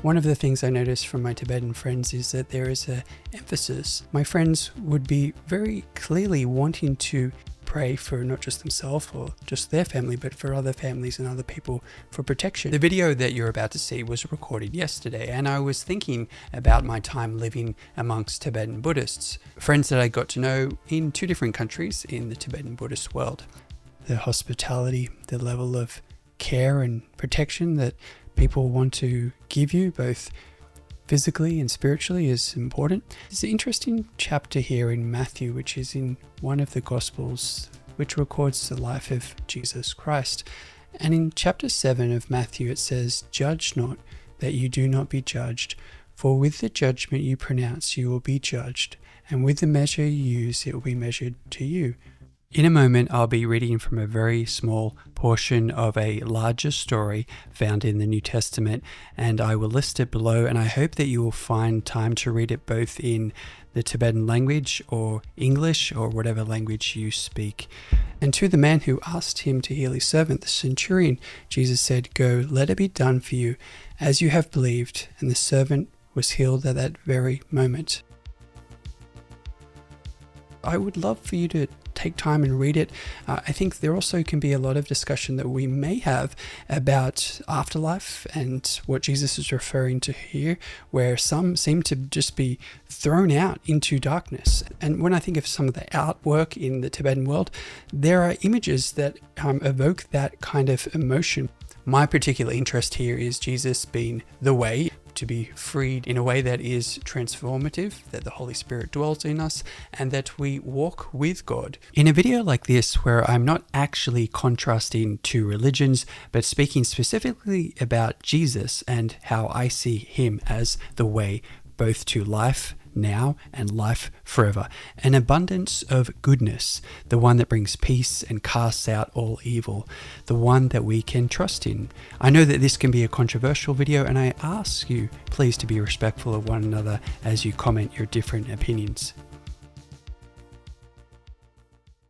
One of the things I noticed from my Tibetan friends is that there is an emphasis. My friends would be very clearly wanting to pray for not just themselves or just their family, but for other families and other people for protection. The video that you're about to see was recorded yesterday, and I was thinking about my time living amongst Tibetan Buddhists, friends that I got to know in 2 different countries in the Tibetan Buddhist world. The hospitality, the level of care and protection that people want to give you, both physically and spiritually, is important. There's an interesting chapter here in Matthew, which is in one of the Gospels, which records the life of Jesus Christ. And in chapter 7 of Matthew, it says, "Judge not, that you do not be judged. For with the judgment you pronounce, you will be judged. And with the measure you use, it will be measured to you." In a moment, I'll be reading from a very small portion of a larger story found in the New Testament, and I will list it below, and I hope that you will find time to read it both in the Tibetan language or English or whatever language you speak. And to the man who asked him to heal his servant, the centurion, Jesus said, "Go, let it be done for you as you have believed." And the servant was healed at that very moment. I would love for you to take time and read it. I think there also can be a lot of discussion that we may have about afterlife and what Jesus is referring to here, where some seem to just be thrown out into darkness. And when I think of some of the artwork in the Tibetan world, there are images that evoke that kind of emotion. My particular interest here is Jesus being the way, to be freed in a way that is transformative, that the Holy Spirit dwells in us, and that we walk with God. In a video like this, where I'm not actually contrasting 2 religions, but speaking specifically about Jesus and how I see him as the way both to life now and life forever, an abundance of goodness, the one that brings peace and casts out all evil, the one that we can trust in. I know that this can be a controversial video, and I ask you please to be respectful of one another as you comment your different opinions.